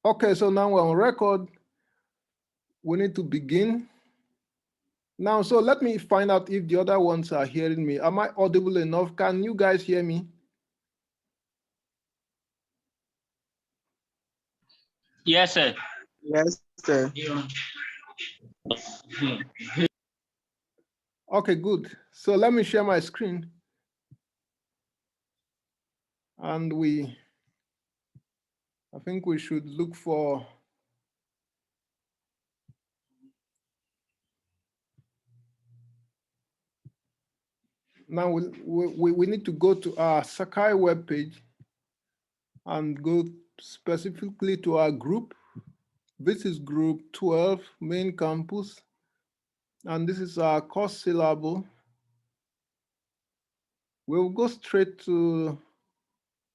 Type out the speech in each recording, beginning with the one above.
Okay, so now we're on record. We need to begin. Now, so let me find out if the other ones are hearing me. Am I audible enough? Can you guys hear me? Yes, sir. Yes, sir. Okay, good. So let me share my screen. And I think we should look for now we need to go to our Sakai webpage and go specifically to our group. This is group 12, main campus. And this is our course syllable. We'll go straight to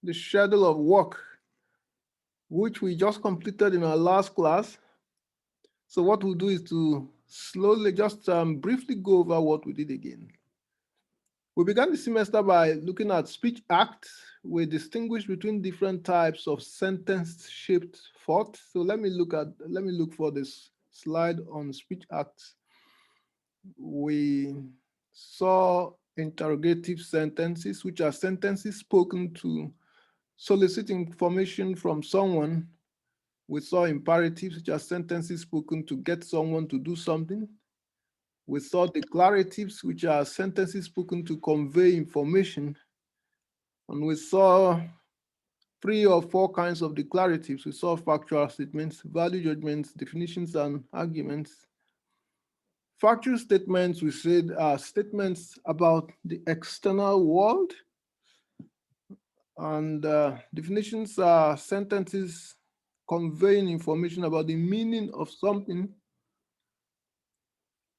the schedule of work, which we just completed in our last class. So what we'll do is to slowly just briefly go over what we did again. We began the semester by looking at speech acts. We distinguished between different types of sentence-shaped thought. So let me look for this slide on speech acts. We saw interrogative sentences, which are sentences spoken to solicit information from someone. We saw imperatives, which are sentences spoken to get someone to do something. We saw declaratives, which are sentences spoken to convey information. And we saw 3 or 4 kinds of declaratives. We saw factual statements, value judgments, definitions, and arguments. Factual statements, we said, are statements about the external world. And definitions are sentences conveying information about the meaning of something.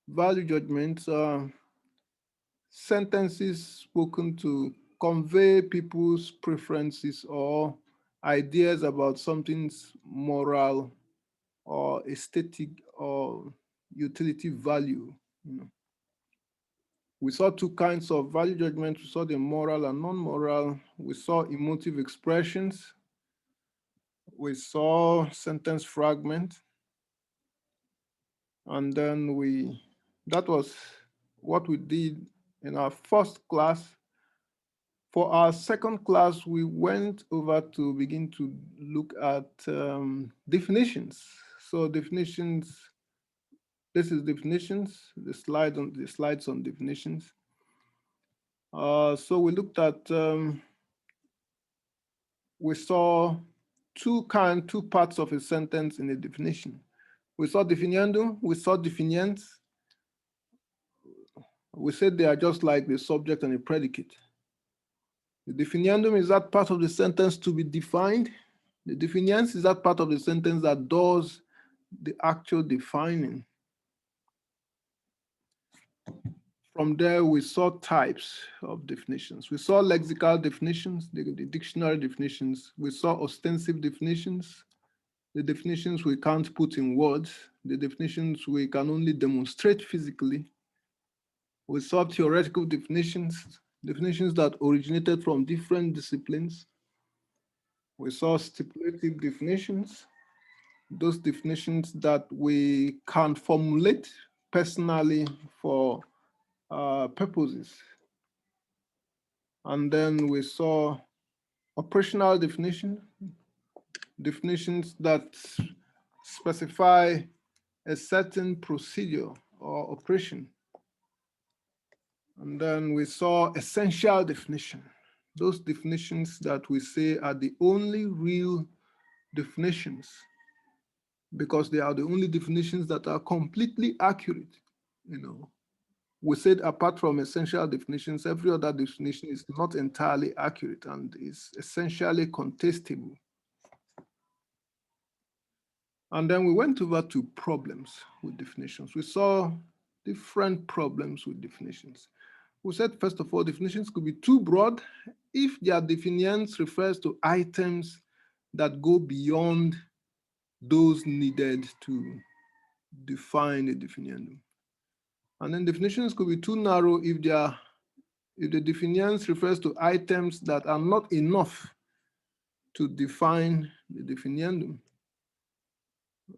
Value judgments are sentences spoken to convey people's preferences or ideas about something's moral or aesthetic or utility value. We saw 2 kinds of value judgments. We saw the moral and non-moral. We saw emotive expressions. We saw sentence fragment. And then that was what we did in our first class. For our second class, we went over to begin to look at definitions. So definitions, this is definitions, the slides on definitions. So we looked at, we saw two parts of a sentence in a definition. We saw definiendo, we saw definiens. We said they are just like the subject and the predicate. The definiendum is that part of the sentence to be defined. The definiens is that part of the sentence that does the actual defining. From there, we saw types of definitions. We saw lexical definitions, the dictionary definitions. We saw ostensive definitions, the definitions we can't put in words, the definitions we can only demonstrate physically. We saw theoretical definitions, definitions that originated from different disciplines. We saw stipulative definitions, those definitions that we can formulate personally for purposes. And then we saw operational definitions that specify a certain procedure or operation. And then we saw essential definition, those definitions that we say are the only real definitions because they are the only definitions that are completely accurate. We said apart from essential definitions, every other definition is not entirely accurate and is essentially contestable. And then we went over to problems with definitions. We saw different problems with definitions. We said, first of all, definitions could be too broad if their definitions refers to items that go beyond those needed to define a definiendum. And then definitions could be too narrow if the definitions refers to items that are not enough to define the definiendum.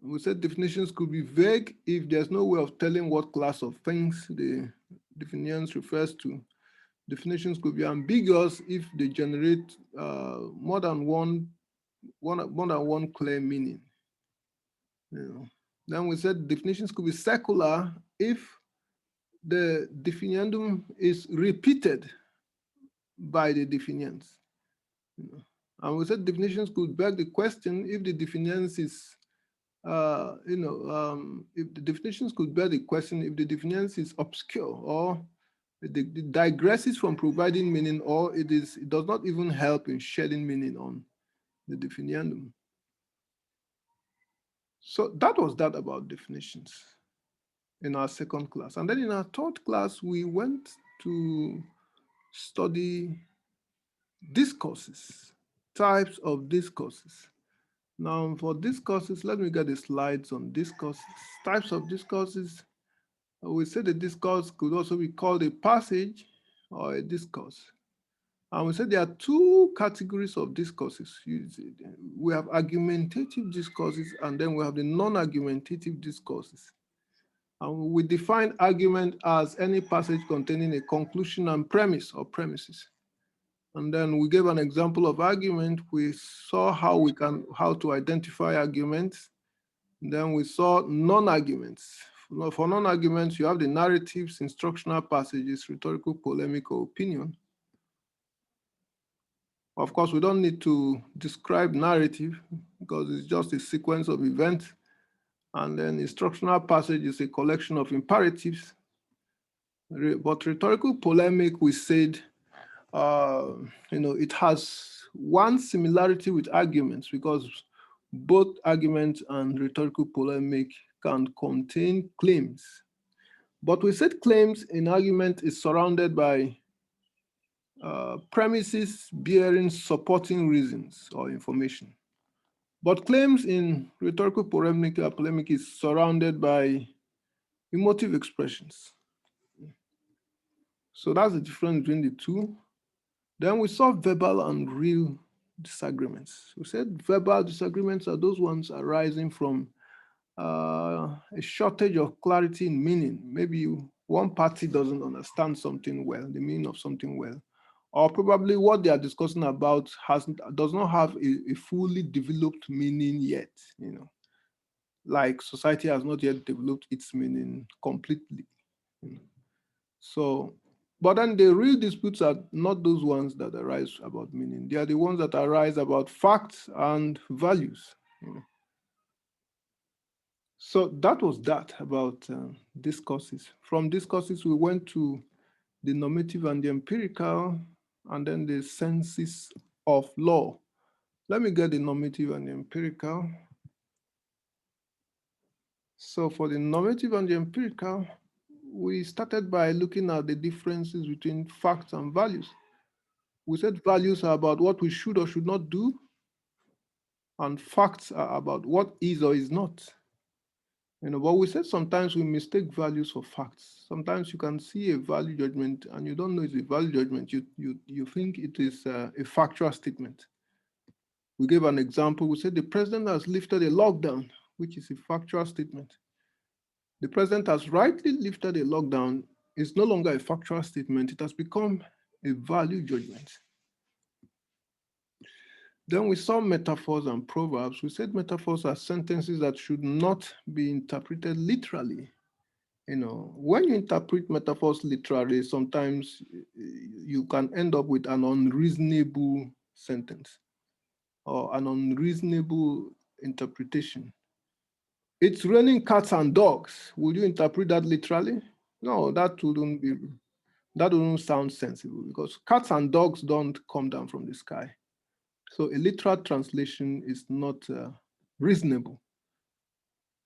We said definitions could be vague if there's no way of telling what class of things the definition refers to. Definitions could be ambiguous if they generate more than one clear meaning. Then we said definitions could be secular if the definiendum is repeated by the definiants. And we said definitions could beg the question if the definiance is, if the definitions could beg the question if the definiance is obscure or it digresses from providing meaning, or it does not even help in shedding meaning on the definiendum. So that was that about definitions in our second class. And then in our third class, we went to study discourses, types of discourses. Now for discourses, let me get the slides on discourses. Types of discourses, we said the discourse could also be called a passage or a discourse. And we said there are two categories of discourses. We have argumentative discourses, and then we have the non-argumentative discourses. And we define argument as any passage containing a conclusion and premise or premises. And then we gave an example of argument. We saw how to identify arguments. And then we saw non-arguments. For non-arguments, you have the narratives, instructional passages, rhetorical, polemic, or opinion. Of course, we don't need to describe narrative because it's just a sequence of events. And then instructional passage is a collection of imperatives. But rhetorical polemic, we said, it has one similarity with arguments because both arguments and rhetorical polemic can contain claims. But we said claims in argument is surrounded by premises bearing supporting reasons or information. But claims in rhetorical polemic is surrounded by emotive expressions. So that's the difference between the two. Then we saw verbal and real disagreements. We said verbal disagreements are those ones arising from a shortage of clarity in meaning. Maybe one party doesn't understand something well, the meaning of something well, or probably what they are discussing about does not have a fully developed meaning yet. Like society has not yet developed its meaning completely. So, but then the real disputes are not those ones that arise about meaning. They are the ones that arise about facts and values. So that was that about discourses. From discourses, we went to the normative and the empirical, and then the senses of law. Let me get the normative and the empirical. So for the normative and the empirical, we started by looking at the differences between facts and values. We said values are about what we should or should not do, and facts are about what is or is not. But we said sometimes we mistake values for facts. Sometimes you can see a value judgment and you don't know it's a value judgment. You think it is a factual statement. We gave an example. We said the president has lifted a lockdown, which is a factual statement. The president has rightly lifted a lockdown. It's no longer a factual statement. It has become a value judgment. Then we saw metaphors and proverbs. We said metaphors are sentences that should not be interpreted literally. When you interpret metaphors literally, sometimes you can end up with an unreasonable sentence or an unreasonable interpretation. It's raining cats and dogs. Would you interpret that literally? No, that wouldn't sound sensible because cats and dogs don't come down from the sky. So a literal translation is not reasonable.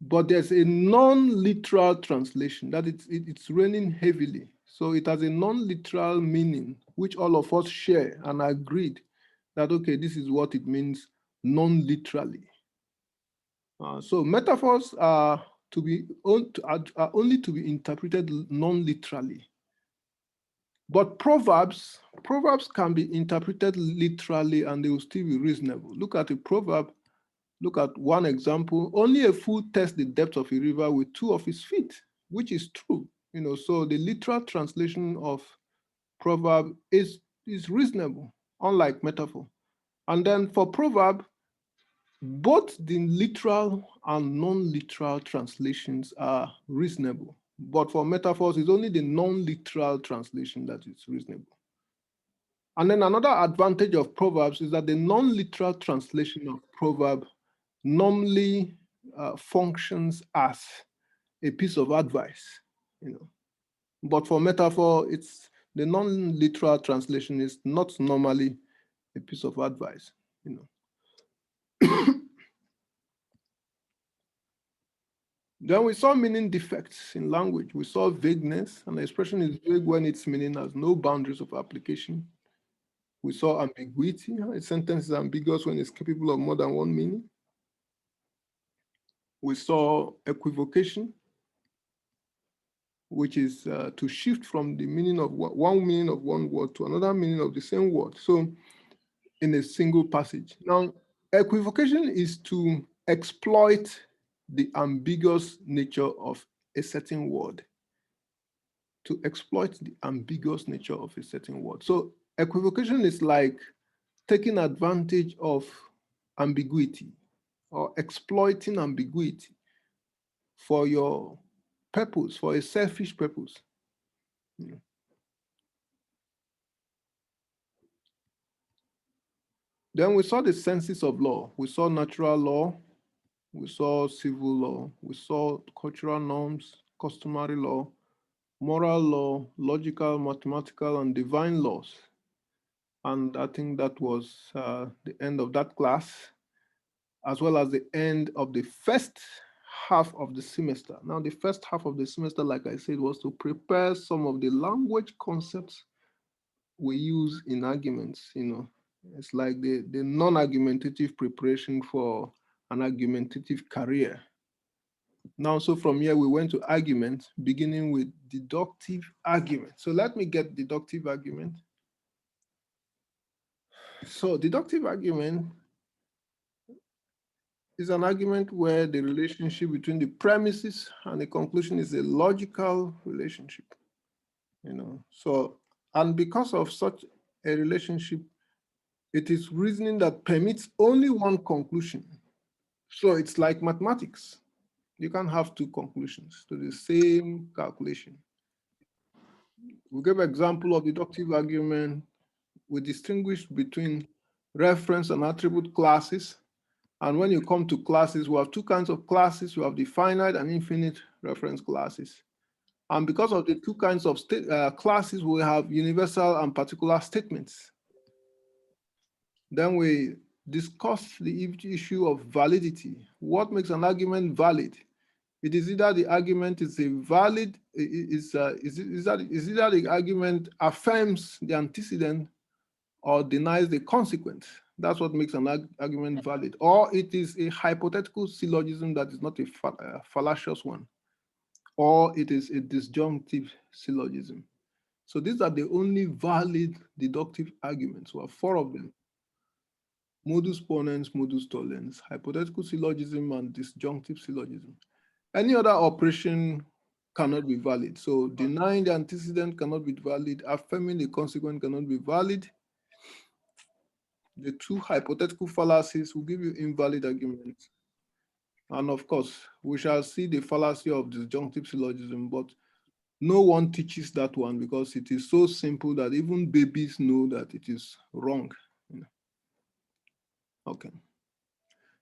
But there's a non-literal translation that it's raining heavily. So it has a non-literal meaning, which all of us share and agreed that, okay, this is what it means non-literally. So metaphors are only to be interpreted non-literally. But proverbs can be interpreted literally and they will still be reasonable. Look at a proverb look at one example. Only a fool tests the depth of a river with 2 of his feet, which is true. So the literal translation of proverb is reasonable, unlike metaphor. And then for proverb, both the literal and non-literal translations are reasonable. But for metaphors, it's only the non-literal translation that is reasonable. And then another advantage of proverbs is that the non-literal translation of proverb normally functions as a piece of advice. But for metaphor, it's the non-literal translation is not normally a piece of advice. Then we saw meaning defects in language. We saw vagueness. An expression is vague when its meaning has no boundaries of application. We saw ambiguity. A sentence is ambiguous when it's capable of more than one meaning. We saw equivocation, which is to shift from the meaning of one meaning of one word to another meaning of the same word. So in a single passage. Now, equivocation is to exploit the ambiguous nature of a certain word. To exploit the ambiguous nature of a certain word. So equivocation is like taking advantage of ambiguity or exploiting ambiguity for your purpose, for a selfish purpose. Then we saw the senses of law. We saw natural law, we saw civil law, we saw cultural norms, customary law, moral law, logical, mathematical, and divine laws. And I think that was the end of that class, as well as the end of the first half of the semester. Now, the first half of the semester, like I said, was to prepare some of the language concepts we use in arguments. It's like the non-argumentative preparation for an argumentative career. Now, so from here, we went to argument, beginning with deductive argument. So let me get deductive argument. So deductive argument is an argument where the relationship between the premises and the conclusion is a logical relationship. So, and because of such a relationship, it is reasoning that permits only one conclusion. So it's like mathematics. You can't have two conclusions to the same calculation. We give an example of deductive argument. We distinguish between reference and attribute classes. And when you come to classes, we have two kinds of classes. We have the finite and infinite reference classes. And because of the two kinds of classes, we have universal and particular statements. Then we discuss the issue of validity. What makes an argument valid? It is either the argument is a valid, is either the argument affirms the antecedent or denies the consequent. That's what makes an argument valid. Or it is a hypothetical syllogism that is not a fallacious one. Or it is a disjunctive syllogism. So these are the only valid deductive arguments. We have 4 of them. Modus ponens, modus tollens, hypothetical syllogism, and disjunctive syllogism. Any other operation cannot be valid. So denying the antecedent cannot be valid. Affirming the consequent cannot be valid. The 2 hypothetical fallacies will give you invalid arguments. And of course, we shall see the fallacy of disjunctive syllogism, but no one teaches that one because it is so simple that even babies know that it is wrong. Okay.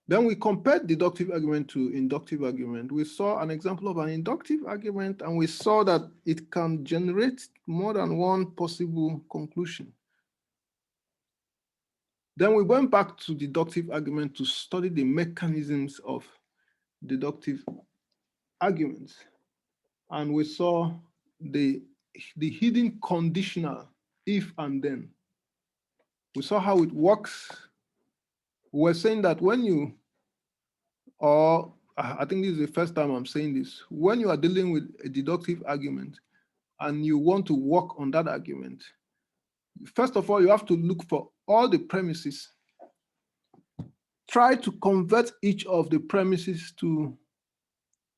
Then we compared deductive argument to inductive argument. We saw an example of an inductive argument, and we saw that it can generate more than one possible conclusion. Then we went back to deductive argument to study the mechanisms of deductive arguments. And we saw the hidden conditional if and then. We saw how it works. We're saying that when you, or I think this is the first time I'm saying this, when you are dealing with a deductive argument and you want to work on that argument, first of all, you have to look for all the premises try to convert each of the premises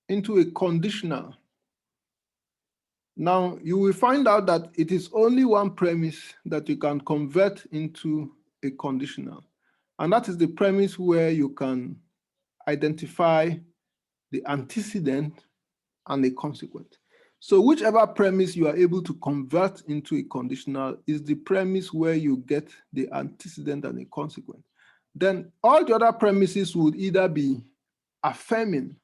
into a conditional. Now, you will find out that it is only one premise that you can convert into a conditional. And that is the premise where you can identify the antecedent and the consequent. So whichever premise you are able to convert into a conditional is the premise where you get the antecedent and the consequent. Then all the other premises would either be affirming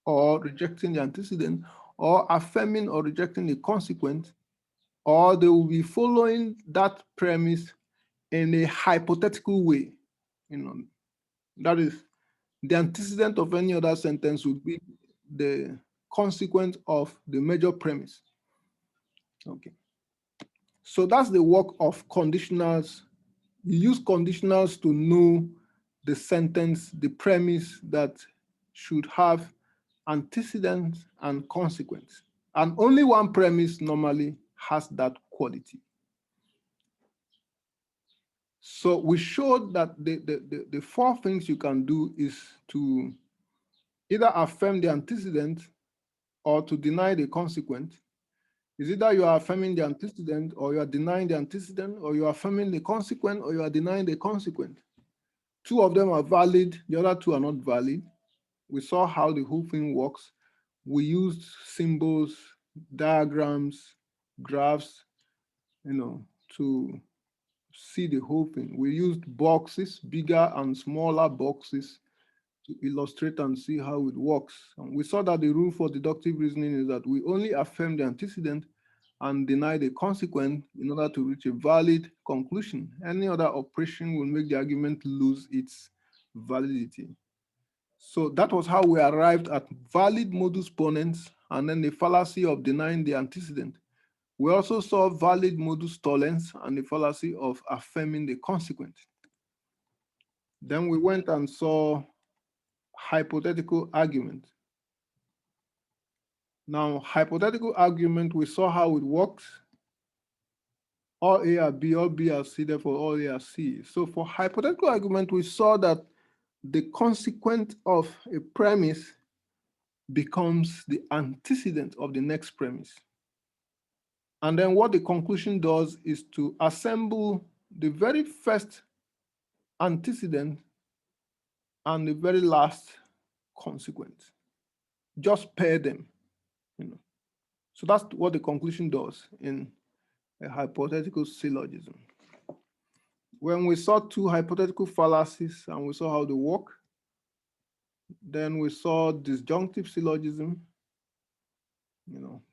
or rejecting the antecedent, or affirming or rejecting the consequent, or they will be following that premise in a hypothetical way. That is, the antecedent of any other sentence would be the consequence of the major premise. Okay. So that's the work of conditionals. You use conditionals to know the sentence, the premise that should have antecedent and consequence. And only one premise normally has that quality. So we showed that the four things you can do is to either affirm the antecedent or to deny the consequent. Is either you are affirming the antecedent or you are denying the antecedent, or you are affirming the consequent or you are denying the consequent. Two of them are valid, the other two are not valid. We saw how the whole thing works. We used symbols, diagrams, graphs, to see the whole thing. We used boxes, bigger and smaller boxes, to illustrate and see how it works. And we saw that the rule for deductive reasoning is that we only affirm the antecedent and deny the consequent in order to reach a valid conclusion. Any other operation will make the argument lose its validity. So that was how we arrived at valid modus ponens and then the fallacy of denying the antecedent. We also saw valid modus tollens and the fallacy of affirming the consequent. Then we went and saw hypothetical argument. Now, hypothetical argument, we saw how it works. All A are B, all B are C, therefore all A are C. So for hypothetical argument, we saw that the consequent of a premise becomes the antecedent of the next premise. And then what the conclusion does is to assemble the very first antecedent and the very last consequent. Just pair them. So that's what the conclusion does in a hypothetical syllogism. When we saw two hypothetical fallacies and we saw how they work, then we saw disjunctive syllogism.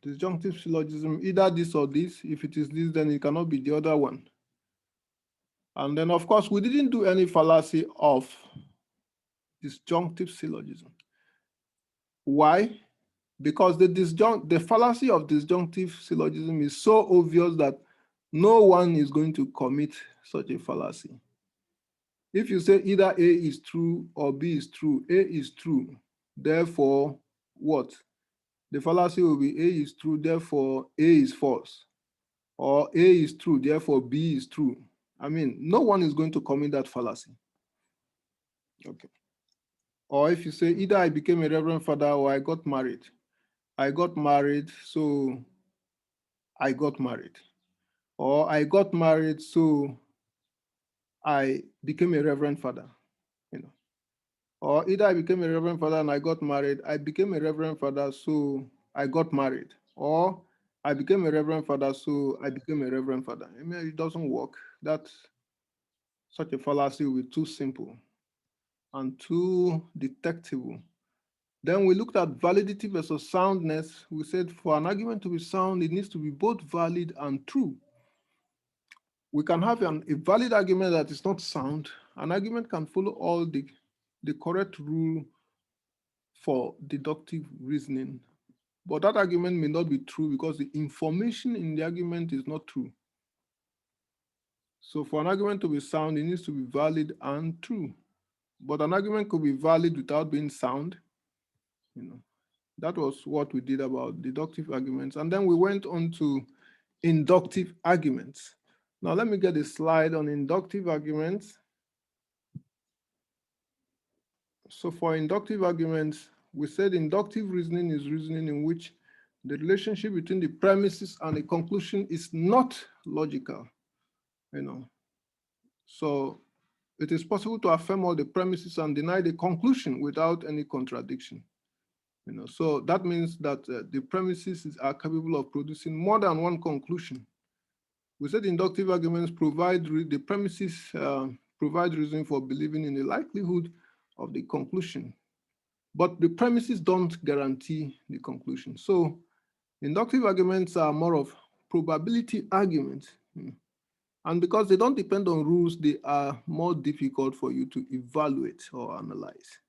Disjunctive syllogism, either this or this. If it is this, then it cannot be the other one. And then, of course, we didn't do any fallacy of disjunctive syllogism. Why? Because the fallacy of disjunctive syllogism is so obvious that no one is going to commit such a fallacy. If you say either A is true or B is true, A is true, therefore what? The fallacy will be A is true, therefore A is false. Or A is true, therefore B is true. I mean, no one is going to commit that fallacy. Okay. Or if you say either I became a reverend father or I got married. I got married, so I got married. Or I got married, so I became a reverend father. Or either I became a reverend father and I got married, I became a reverend father, so I got married. Or I became a reverend father, so I became a reverend father. I mean, it doesn't work. Such a fallacy will be too simple and too detectable. Then we looked at validity versus soundness. We said for an argument to be sound, it needs to be both valid and true. We can have a valid argument that is not sound. An argument can follow all the correct rule for deductive reasoning, but that argument may not be true because the information in the argument is not true. So for an argument to be sound, it needs to be valid and true. But an argument could be valid without being sound. That was what we did about deductive arguments. And then we went on to inductive arguments. Now let me get a slide on inductive arguments. So for inductive arguments, we said inductive reasoning is reasoning in which the relationship between the premises and the conclusion is not logical. So it is possible to affirm all the premises and deny the conclusion without any contradiction. So that means that the premises are capable of producing more than one conclusion. We said inductive arguments provide the premises provide reason for believing in the likelihood of the conclusion, but the premises don't guarantee the conclusion. So inductive arguments are more of probability arguments. And because they don't depend on rules, they are more difficult for you to evaluate or analyze.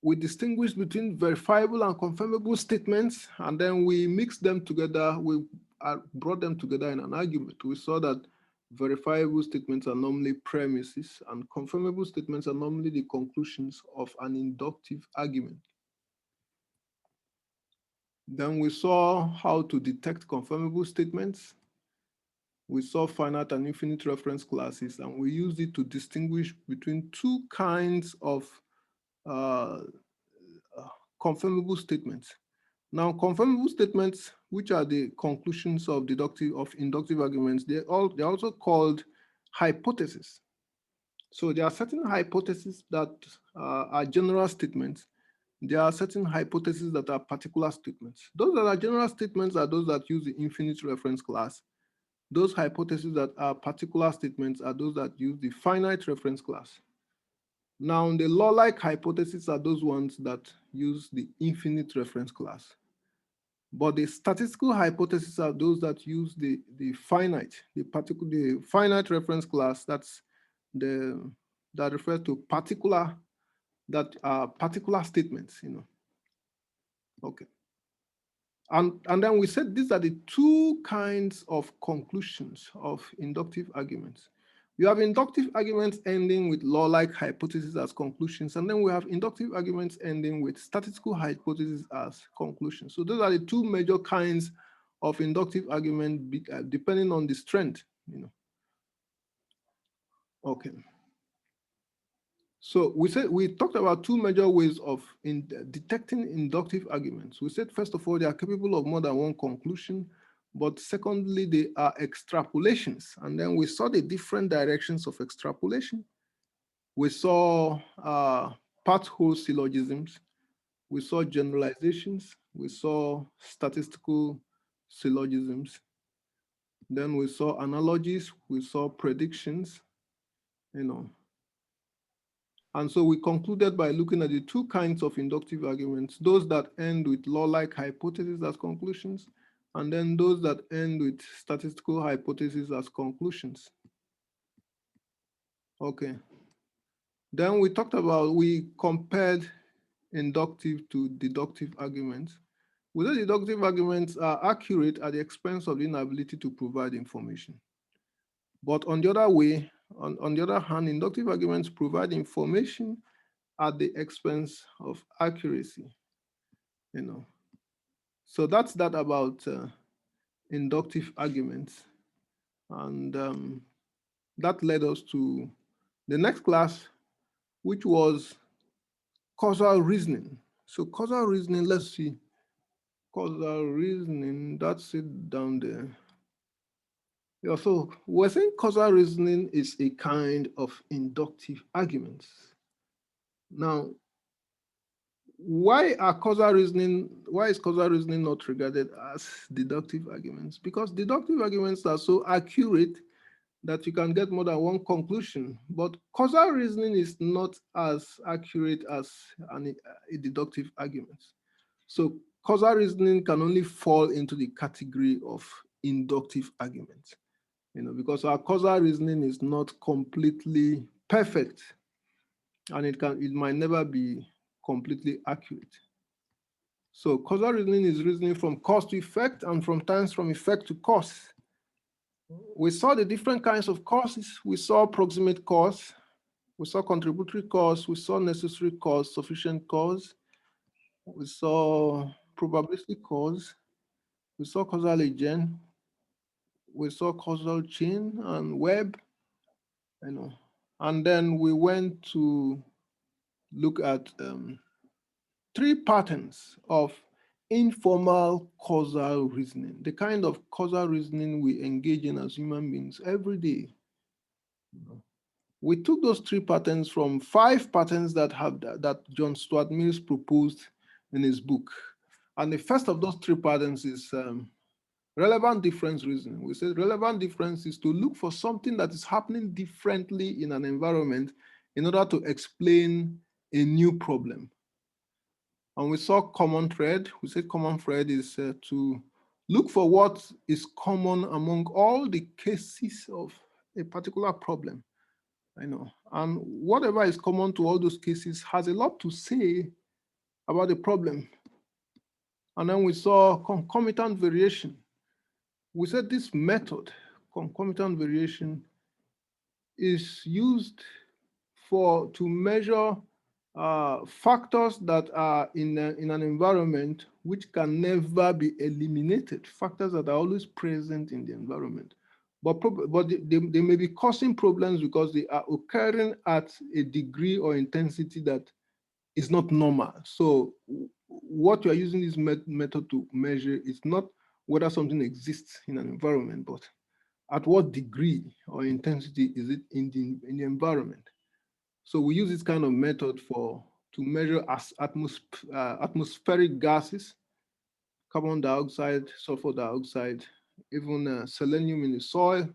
We distinguish between verifiable and confirmable statements, and then we mix them together. We brought them together in an argument. We saw that verifiable statements are normally premises, and confirmable statements are normally the conclusions of an inductive argument. Then we saw how to detect confirmable statements. We saw finite and infinite reference classes, and we used it to distinguish between two kinds of confirmable statements. Now, confirmable statements, which are the conclusions of inductive arguments, they're also called hypotheses. So there are certain hypotheses that are general statements. There are certain hypotheses that are particular statements. Those that are general statements are those that use the infinite reference class. Those hypotheses that are particular statements are those that use the finite reference class. Now, the law-like hypotheses are those ones that use the infinite reference class. But the statistical hypotheses are those that use the finite reference class. That refers to particular statements. Okay. And then we said these are the two kinds of conclusions of inductive arguments. We have inductive arguments ending with law-like hypotheses as conclusions, and then we have inductive arguments ending with statistical hypotheses as conclusions. So those are the two major kinds of inductive argument, depending on the strength. Okay. So we talked about two major ways of detecting inductive arguments. We said, first of all, they are capable of more than one conclusion, but secondly, they are extrapolations. And then we saw the different directions of extrapolation. We saw part-whole syllogisms. We saw generalizations. We saw statistical syllogisms. Then we saw analogies. We saw predictions, And so we concluded by looking at the two kinds of inductive arguments, those that end with law-like hypotheses as conclusions, and then those that end with statistical hypotheses as conclusions. Okay. Then we compared inductive to deductive arguments. We said deductive arguments are accurate at the expense of the inability to provide information. But on the other hand, inductive arguments provide information at the expense of accuracy. So that's that about inductive arguments. And that led us to the next class, which was causal reasoning. So causal reasoning, let's see. Causal reasoning, that's it down there. Yeah, so we're saying causal reasoning is a kind of inductive arguments. Now, why is causal reasoning not regarded as deductive arguments? Because deductive arguments are so accurate that you can get more than one conclusion, but causal reasoning is not as accurate as a deductive argument. So causal reasoning can only fall into the category of inductive arguments, because our causal reasoning is not completely perfect, and it might never be completely accurate. So causal reasoning is reasoning from cause to effect and sometimes from effect to cause. We saw the different kinds of causes. We saw proximate cause, we saw contributory cause, we saw necessary cause, sufficient cause, we saw probabilistic cause, we saw causal agent, we saw causal chain and web, and then we went to look at three patterns of informal causal reasoning, the kind of causal reasoning we engage in as human beings every day. We took those three patterns from 5 patterns that John Stuart Mills proposed in his book. And the first of those 3 patterns is relevant difference reasoning. We said relevant difference is to look for something that is happening differently in an environment in order to explain a new problem. And we saw common thread. We said common thread is to look for what is common among all the cases of a particular problem. And whatever is common to all those cases has a lot to say about the problem. And then we saw concomitant variation. We said this method, concomitant variation, is used to measure factors that are in an environment which can never be eliminated, factors that are always present in the environment. But they may be causing problems because they are occurring at a degree or intensity that is not normal. So what you are using this method to measure is not whether something exists in an environment, but at what degree or intensity is it in the environment. So we use this kind of method to measure atmospheric gases, carbon dioxide, sulfur dioxide, even selenium in the soil,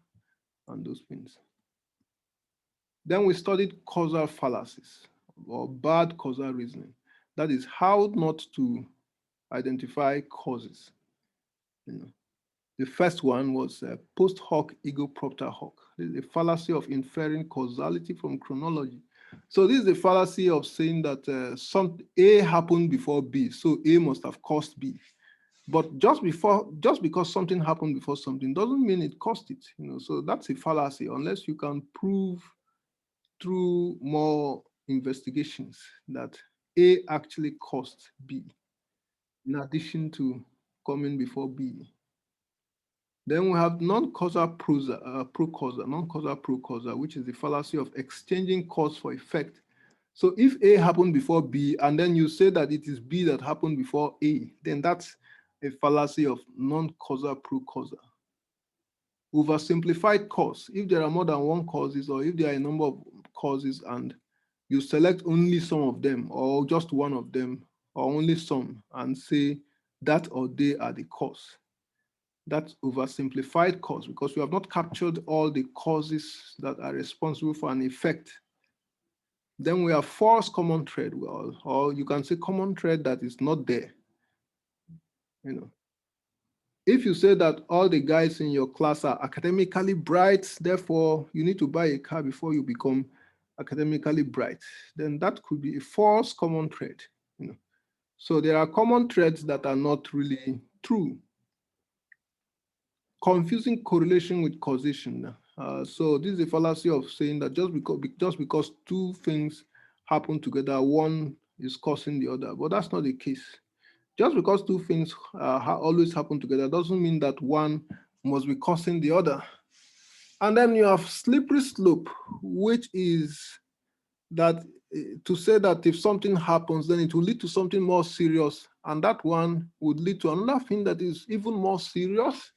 and those things. Then we studied causal fallacies, or bad causal reasoning. That is how not to identify causes. The first one was post hoc ego propter hoc. This is the fallacy of inferring causality from chronology. So this is the fallacy of saying that some A happened before B, so A must have caused B. But just because something happened before something doesn't mean it caused it. So that's a fallacy unless you can prove through more investigations that A actually caused B, in addition to coming before B. Then we have non-causal procausal, which is the fallacy of exchanging cause for effect. So if A happened before B, and then you say that it is B that happened before A, then that's a fallacy of non-causal procausal. Oversimplified cause, if there are more than one causes, or if there are a number of causes and you select only some of them, or just one of them, or only some, and say that or they are the cause. That's oversimplified cause because you have not captured all the causes that are responsible for an effect. Then we have false common thread, or you can say common thread that is not there. If you say that all the guys in your class are academically bright, therefore you need to buy a car before you become academically bright, then that could be a false common thread. So there are common threads that are not really true. Confusing correlation with causation. So this is a fallacy of saying that just because 2 things happen together, one is causing the other, but that's not the case. Just because 2 things always happen together doesn't mean that one must be causing the other. And then you have slippery slope, which is that to say that if something happens, then it will lead to something more serious, and that one would lead to another thing that is even more serious,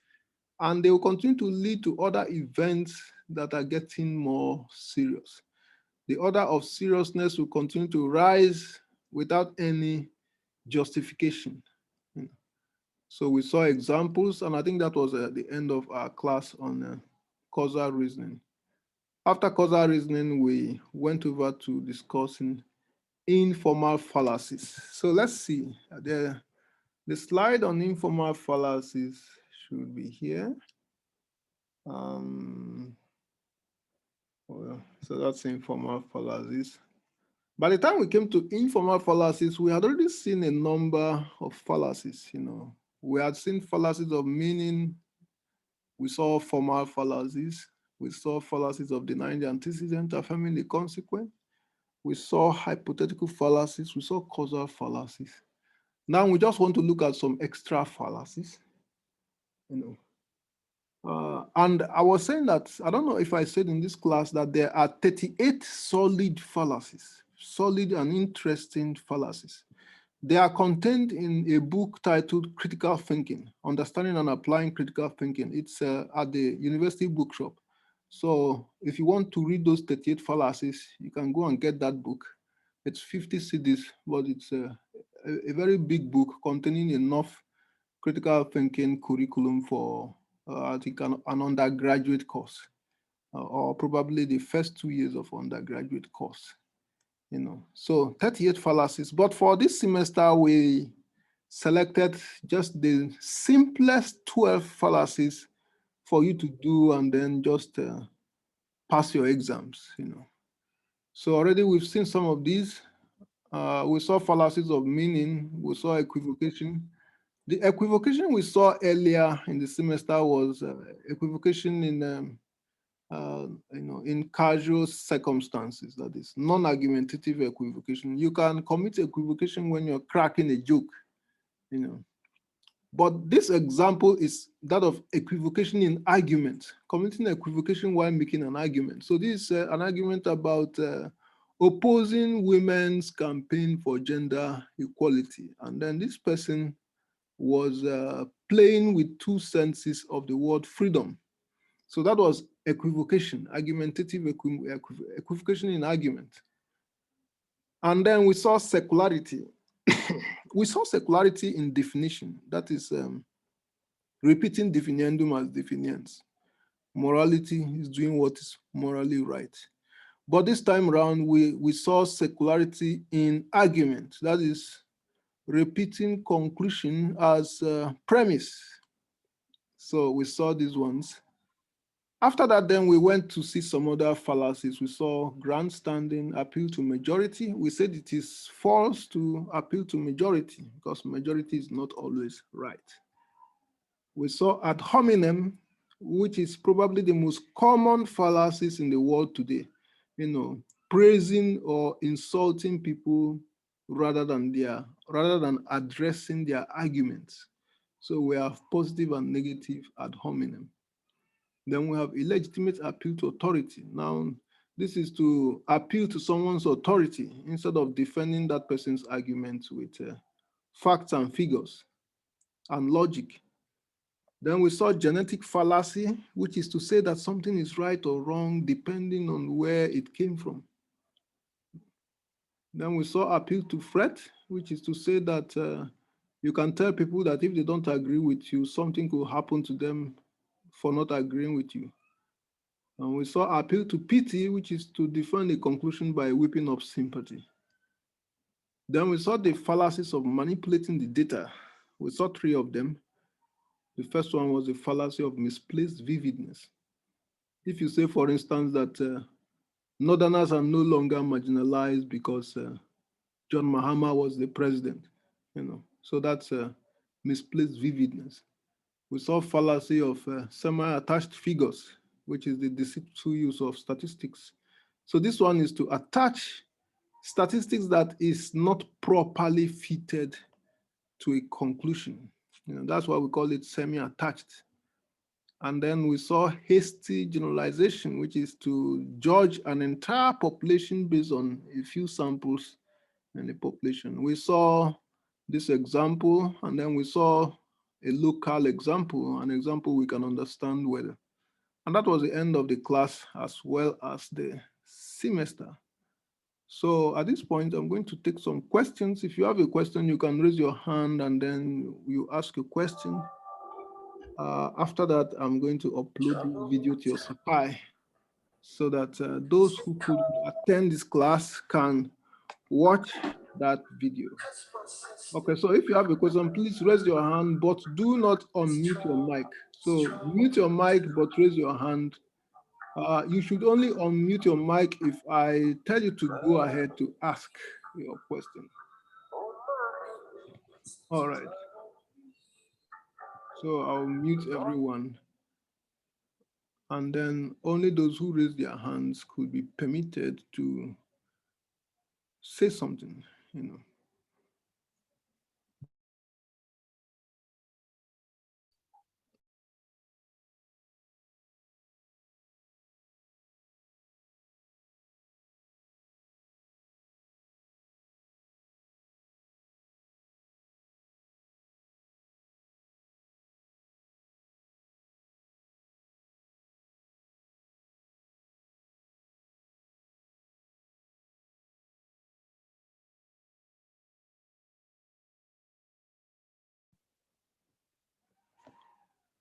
and they will continue to lead to other events that are getting more serious. The order of seriousness will continue to rise without any justification. So we saw examples, and I think that was at the end of our class on causal reasoning. After causal reasoning, we went over to discussing informal fallacies. So let's see, the slide on informal fallacies should be here. So that's informal fallacies. By the time we came to informal fallacies, we had already seen a number of fallacies. We had seen fallacies of meaning. We saw formal fallacies. We saw fallacies of denying the antecedent, affirming the consequent. We saw hypothetical fallacies. We saw causal fallacies. Now we just want to look at some extra fallacies. And I was saying that, I don't know if I said in this class that there are 38 solid fallacies. solid and interesting fallacies. They are contained in a book titled Critical Thinking, Understanding and Applying Critical Thinking. It's at the University Bookshop. So if you want to read those 38 fallacies, you can go and get that book. It's 50 CDs, but it's a very big book containing enough critical thinking curriculum for, I think, an undergraduate course, or probably the first 2 years of undergraduate course. So 38 fallacies. But for this semester, we selected just the simplest 12 fallacies for you to do and then just pass your exams. So already we've seen some of these. We saw fallacies of meaning. We saw equivocation. The equivocation we saw earlier in the semester was equivocation in casual circumstances, that is non-argumentative equivocation. You can commit equivocation when you're cracking a joke, But this example is that of equivocation in argument, committing equivocation while making an argument. So this is an argument about opposing women's campaign for gender equality. And then this person was playing with two senses of the word freedom. So that was equivocation, argumentative equivocation in argument. And then we saw secularity. We saw secularity in definition. That is repeating definiendum as definiens. Morality is doing what is morally right. But this time around, we saw secularity in argument. That is repeating conclusion as premise. So we saw these ones. After that, then we went to see some other fallacies. We saw grandstanding, appeal to majority. We said it is false to appeal to majority because majority is not always right. We saw ad hominem, which is probably the most common fallacies in the world today. Praising or insulting people rather than addressing their arguments. So we have positive and negative ad hominem. Then we have illegitimate appeal to authority. Now, this is to appeal to someone's authority instead of defending that person's argument with facts and figures and logic. Then we saw genetic fallacy, which is to say that something is right or wrong depending on where it came from. Then we saw appeal to threat, which is to say that you can tell people that if they don't agree with you, something could happen to them for not agreeing with you. And we saw appeal to pity, which is to defend a conclusion by whipping up sympathy. Then we saw the fallacies of manipulating the data. We saw 3 of them. The first one was the fallacy of misplaced vividness. If you say, for instance, that Northerners are no longer marginalized because John Mahama was the president, so that's misplaced vividness. We saw fallacy of semi-attached figures, which is the deceitful use of statistics. So this one is to attach statistics that is not properly fitted to a conclusion. That's why we call it semi-attached. And then we saw hasty generalization, which is to judge an entire population based on a few samples in the population. We saw this example, and then we saw a local example, an example we can understand well. And that was the end of the class as well as the semester. So at this point, I'm going to take some questions. If you have a question, you can raise your hand and then you ask a question. After that, I'm going to upload the video to your Sapai so that those who could attend this class can watch that video. Okay, so if you have a question, please raise your hand, but do not unmute your mic. So mute your mic, but raise your hand. You should only unmute your mic if I tell you to go ahead to ask your question. All right. So I'll mute everyone. And then only those who raise their hands could be permitted to say something,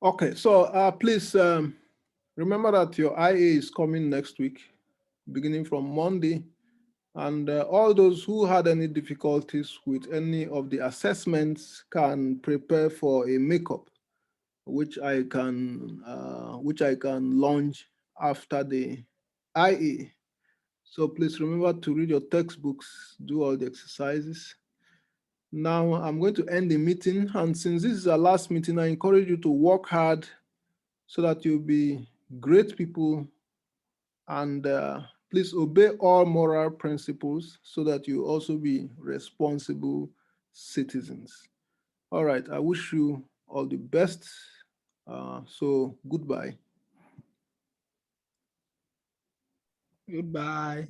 Okay, so please remember that your IA is coming next week, beginning from Monday. And all those who had any difficulties with any of the assessments can prepare for a makeup, which I can launch after the IA. So please remember to read your textbooks, do all the exercises. Now I'm going to end the meeting, and since this is our last meeting, I encourage you to work hard so that you'll be great people, and please obey all moral principles so that you also be responsible citizens. All right, I wish you all the best. So goodbye. Goodbye.